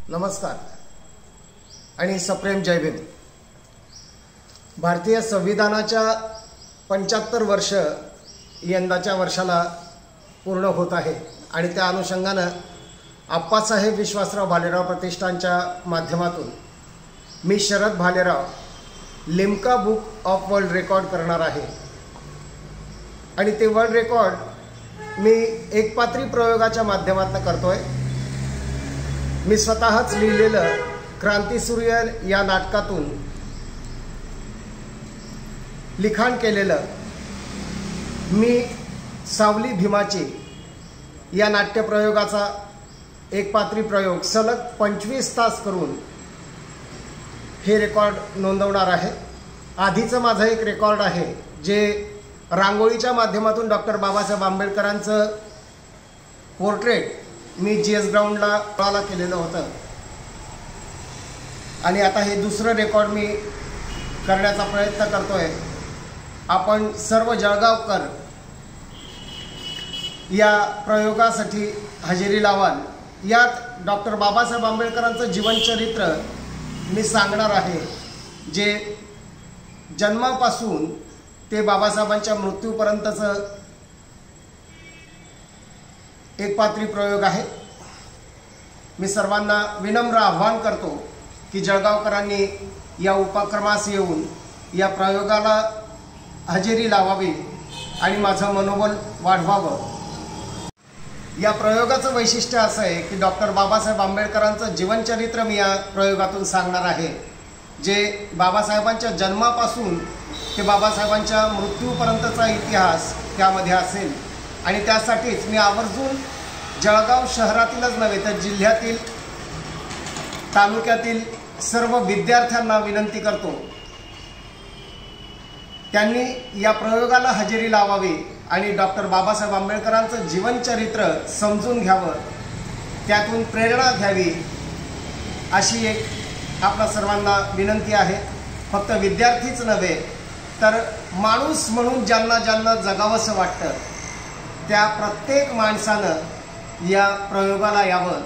नमस्कार आणि सप्रेम जय भीम। भारतीय संविधानाच्या 75 वर्ष यंदाच्या वर्षाला पूर्ण होत आहे आणि त्या अनुषंगाने आप्पासाहेब विश्वासराव भालेराव प्रतिष्ठानच्या माध्यमातून मी Sharad Bhalerao Limca book of world record करणार आहे। आणि ते वर्ल्ड रेकॉर्ड मी एकपात्री प्रयोगाच्या माध्यमातून करतोय। मी स्वतःच लिहिलेलं क्रांतीसूर्य या नाटकातून लिखाण केलेलं मी सावली भीमाची या नाट्यप्रयोगाचा एकपात्री प्रयोग सलग 25 तास करून हे रेकॉर्ड नोंदवणार आहे। आधीचं माझं एक रेकॉर्ड आहे जे रांगोळीच्या माध्यमातून डॉक्टर बाबासाहेब आंबेडकरांचं पोर्ट्रेट मी जीएस ग्राउंडला केलेलं होतं आणि आता हे दुसरं रेकॉर्ड मी करण्याचा प्रयत्न करतोय। आपण सर्व जळगावकर या प्रयोगासाठी हजेरी लावाल। यात डॉक्टर बाबासाहेब आंबेडकरांचं जीवनचरित्र मी सांगणार आहे जे जन्मापासून ते बाबासाहेबांच्या मृत्यूपर्यंतचं एकपात्री प्रयोग आहे। मी सर्वांना विनम्र आवाहन करतो की जळगावकरांनी या उपक्रमास येऊन या प्रयोगाला हजेरी लावावी आणि माझं मनोबल वाढवावं। या प्रयोगाचं वैशिष्ट्य असं आहे की डॉक्टर बाबासाहेब आंबेडकरांचं जीवनचरित्र मी या प्रयोगातून सांगणार आहे जे बाबासाहेबांच्या जन्मापासून ते बाबासाहेबांच्या मृत्यूपर्यंतचा इतिहास त्यामध्ये असेल। आणि त्यासाठीच मी आवर्जून जळगाव शहरातीलच नव्हे तर जिल्ह्यातील तालुक्यातील सर्व विद्यार्थ्यांना विनंती करतो त्यांनी या प्रयोगाला हजेरी लावावी आणि डॉक्टर बाबासाहेब आंबेडकरांचं जीवनचरित्र समजून घ्यावं, त्यातून प्रेरणा घ्यावी अशी एक आपल्या सर्वांना विनंती आहे। फक्त विद्यार्थीच नव्हे तर माणूस म्हणून ज्यांना ज्यांना जगावंसं वाटतं त्या प्रत्येक माणसानं या प्रयोगाला यावं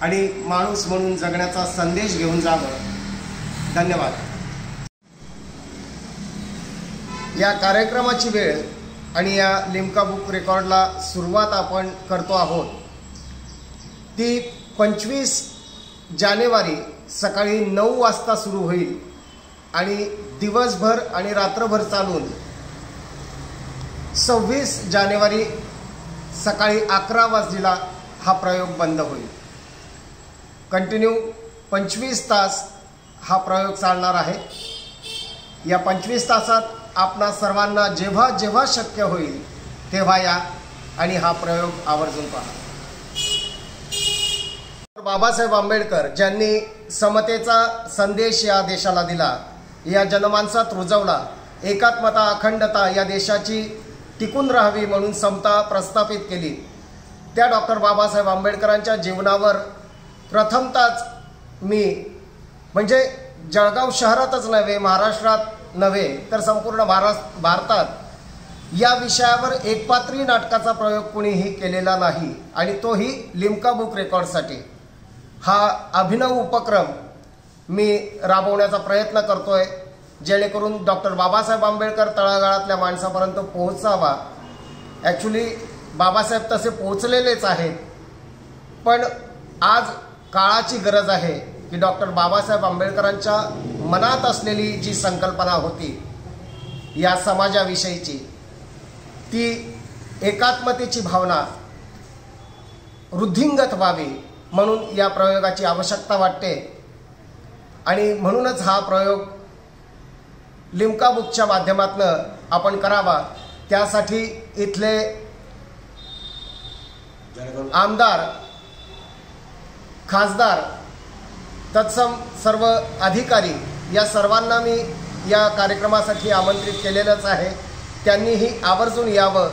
आणि माणूस म्हणून जगण्याचा संदेश घेऊन जावं। धन्यवाद। या कार्यक्रमाची वेळ आणि या लिम्का बुक रेकॉर्डला सुरुवात आपण करतो आहोत ती 25 जानेवारी सकाळी 9 वाजता सुरू होईल आणि दिवसभर आणि रात्रभर चालून 26 जानेवारी सकाळी 11 वाजता हा प्रयोग बंद होईल। कंटिन्यू 25 तास हा प्रयोग चालणार आहे। या 25 तासात आपणा सर्वांना जेव्हा जेव्हा शक्य होईल तेव्हा या आणि हा प्रयोग आवर्जून पहा। बाबासाहेब आंबेडकर ज्यांनी समतेचा संदेश या देशाला दिला, या जनमानसात रुजवला, एकात्मता अखंडता या देशाची टिकून राहावी म्हणून समता प्रस्थापित केली, त्या डॉक्टर बाबासाहेब आंबेडकरांच्या जीवनावर प्रथमतःच मी म्हणजे जळगाव शहरातच नव्हे, महाराष्ट्रात नव्हे तर संपूर्ण भारतात या विषयावर एकपात्री नाटकाचा प्रयोग कुणीही केलेला नाही आणि तोही लिम्का बुक रेकॉर्डसाठी। हा अभिनव उपक्रम मी राबवण्याचा प्रयत्न करतोय जेणेकरून डॉक्टर बाबासाहेब आंबेडकर तळागाळातल्या माणसापर्यंत पोहोचावा। ॲक्च्युली बाबासाहेब तसे पोहोचलेलेच आहेत, पण आज काळाची गरज आहे की डॉक्टर बाबासाहेब आंबेडकरांच्या मनात असलेली जी संकल्पना होती या समाजाविषयीची, ती एकात्मतेची भावना वृद्धिंगत व्हावी म्हणून या प्रयोगाची आवश्यकता वाटते। आणि म्हणूनच हा प्रयोग लिम्का बुकच्या माध्यमातून आपण करावा। त्यासाठी इथले आमदार, खासदार, तत्सम सर्व अधिकारी या सर्वांना मी या कार्यक्रमासाठी आमंत्रित केलेलंच आहे। त्यांनीही आवर्जून यावं